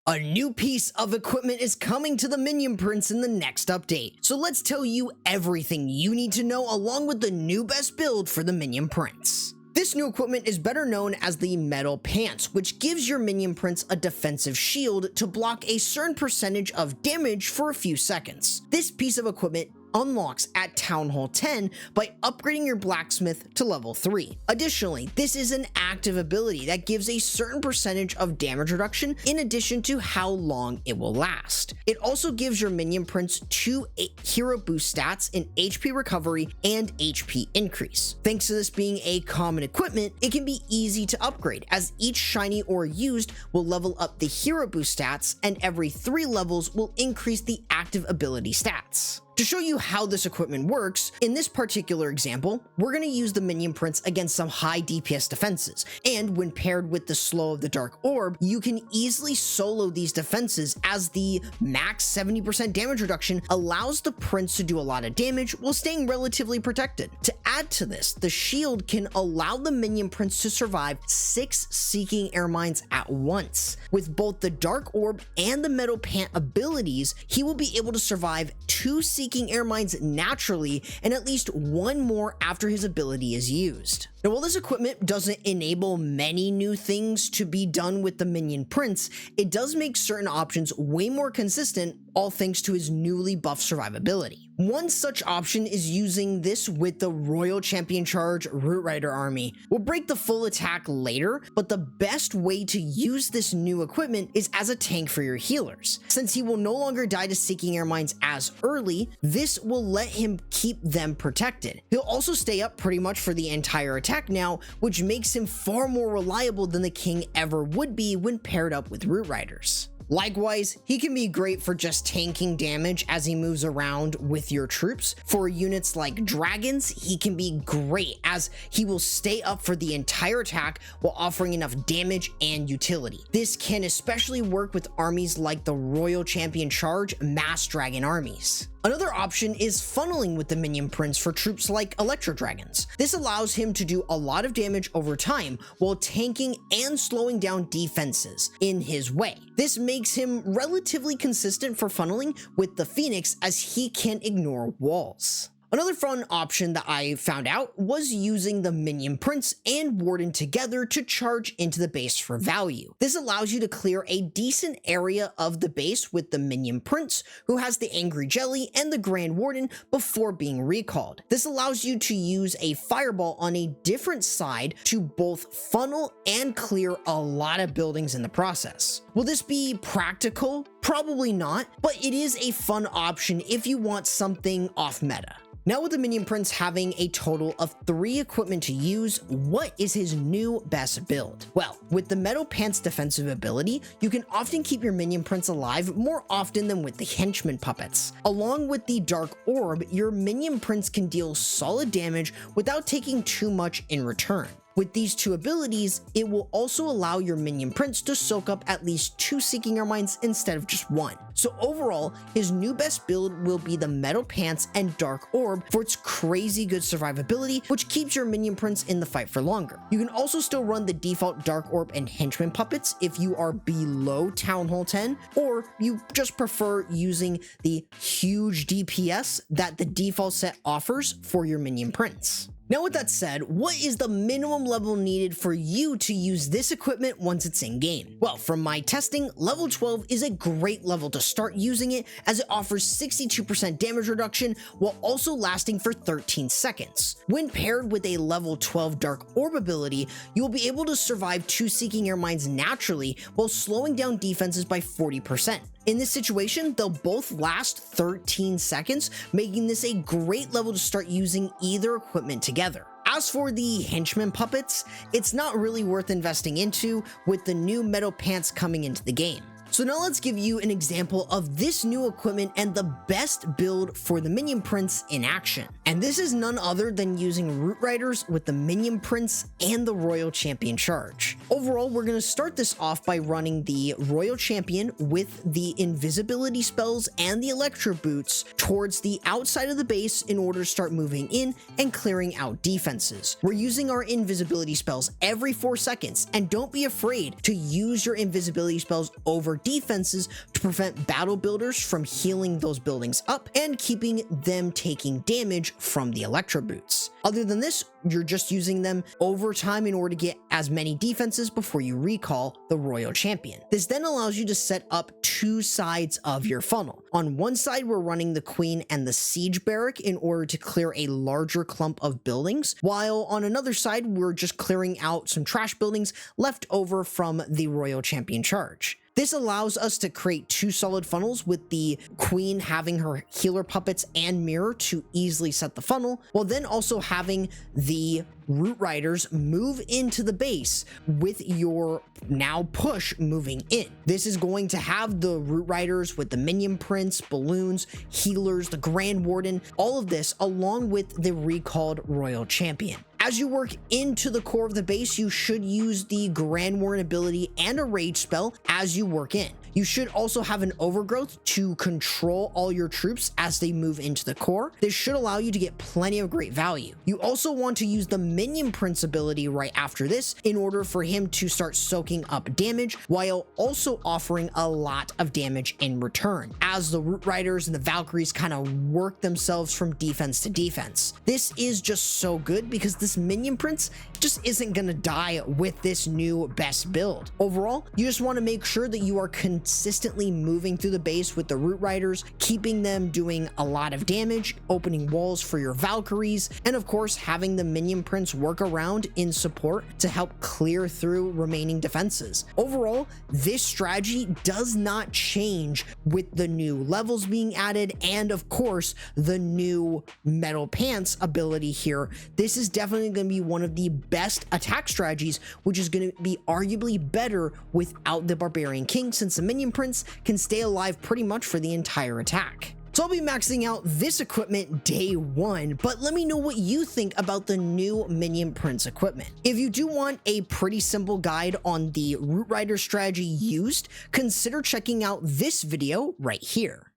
A new piece of equipment is coming to the Minion Prince in the next update, so let's tell you everything you need to know along with the new best build for the Minion Prince. This new equipment is better known as the Metal Pants, which gives your Minion Prince a defensive shield to block a certain percentage of damage for a few seconds. This piece of equipment unlocks at Town Hall 10 by upgrading your blacksmith to level 3. Additionally, this is an active ability that gives a certain percentage of damage reduction in addition to how long it will last. It also gives your Minion Prince 2 hero boost stats in HP recovery and HP increase. Thanks to this being a common equipment, it can be easy to upgrade as each shiny ore used will level up the hero boost stats and every 3 levels will increase the active ability stats. To show you how this equipment works, in this particular example, we're going to use the Minion Prince against some high DPS defenses, and when paired with the Slow of the Dark Orb, you can easily solo these defenses as the max 70% damage reduction allows the Prince to do a lot of damage while staying relatively protected. To add to this, the shield can allow the Minion Prince to survive 6 Seeking Air Mines at once. With both the Dark Orb and the Metal Pant abilities, he will be able to survive 2 Seeking Air Mines naturally and at least 1 more after his ability is used. Now, while this equipment doesn't enable many new things to be done with the Minion Prince, it does make certain options way more consistent, all thanks to his newly buffed survivability. One such option is using this with the Royal Champion Charge Root Rider army. We'll break the full attack later, but the best way to use this new equipment is as a tank for your healers. Since he will no longer die to Seeking Air Mines as early, this will let him keep them protected. He'll also stay up pretty much for the entire attack now, which makes him far more reliable than the king ever would be when paired up with Root Riders. Likewise, he can be great for just tanking damage as he moves around with your troops. For units like dragons, he can be great as he will stay up for the entire attack while offering enough damage and utility. This can especially work with armies like the Royal Champion Charge Mass Dragon armies. Another option is funneling with the Minion Prince for troops like Electro Dragons. This allows him to do a lot of damage over time while tanking and slowing down defenses in his way. This makes him relatively consistent for funneling with the Phoenix as he can ignore walls. Another fun option that I found out was using the Minion Prince and Warden together to charge into the base for value. This allows you to clear a decent area of the base with the Minion Prince, who has the Angry Jelly and the Grand Warden before being recalled. This allows you to use a fireball on a different side to both funnel and clear a lot of buildings in the process. Will this be practical? Probably not, but it is a fun option if you want something off meta. Now, with the Minion Prince having a total of 3 equipment to use, what is his new best build? Well, with the Metal Pants defensive ability, you can often keep your Minion Prince alive more often than with the Henchman puppets. Along with the Dark Orb, your Minion Prince can deal solid damage without taking too much in return. With these 2 abilities, it will also allow your Minion Prince to soak up at least 2 Seeking Air Mines instead of just 1. So overall, his new best build will be the Metal Pants and Dark Orb for its crazy good survivability, which keeps your Minion Prince in the fight for longer. You can also still run the default Dark Orb and Henchman puppets if you are below Town Hall 10, or you just prefer using the huge DPS that the default set offers for your Minion Prince. Now, with that said, what is the minimum level needed for you to use this equipment once it's in game? Well, from my testing, level 12 is a great level to start using it as it offers 62% damage reduction while also lasting for 13 seconds. When paired with a level 12 Dark Orb ability, you will be able to survive 2 Seeking Air Mines naturally while slowing down defenses by 40%. In this situation, they'll both last 13 seconds, making this a great level to start using either equipment together. As for the Henchman puppets, it's not really worth investing into with the new Metal Pants coming into the game. So now let's give you an example of this new equipment and the best build for the Minion Prince in action. And this is none other than using Root Riders with the Minion Prince and the Royal Champion Charge. Overall, we're going to start this off by running the Royal Champion with the invisibility spells and the Electro Boots towards the outside of the base in order to start moving in and clearing out defenses. We're using our invisibility spells every 4 seconds, and don't be afraid to use your invisibility spells over defenses to prevent battle builders from healing those buildings up and keeping them taking damage from the Electro Boots. Other than this, you're just using them over time in order to get as many defenses before you recall the Royal Champion. This then allows you to set up two sides of your funnel. On one side, we're running the Queen and the Siege Barrack in order to clear a larger clump of buildings, while on another side, we're just clearing out some trash buildings left over from the Royal Champion charge. This allows us to create two solid funnels with the Queen having her healer puppets and mirror to easily set the funnel, while then also having the Root Riders move into the base with your now push moving in. This is going to have the Root Riders with the Minion Prince, balloons, healers, the Grand Warden, all of this along with the recalled Royal Champion. As you work into the core of the base, you should use the Grand Warden ability and a rage spell as you work in. You should also have an overgrowth to control all your troops as they move into the core. This should allow you to get plenty of great value. You also want to use the Minion Prince ability right after this in order for him to start soaking up damage while also offering a lot of damage in return as the Root Riders and the Valkyries kind of work themselves from defense to defense. This is just so good because this Minion Prince just isn't gonna die with this new best build. Overall, you just want to make sure that you are consistently moving through the base with the Root Riders, keeping them doing a lot of damage, opening walls for your Valkyries, and of course having the Minion Prince work around in support to help clear through remaining defenses. Overall, this strategy does not change with the new levels being added and of course the new Metal Pants ability here. This is definitely going to be one of the best attack strategies, which is going to be arguably better without the Barbarian King, since the Minion Prince can stay alive pretty much for the entire attack. So I'll be maxing out this equipment day one, but let me know what you think about the new Minion Prince equipment. If you do want a pretty simple guide on the Root Rider strategy used, consider checking out this video right here.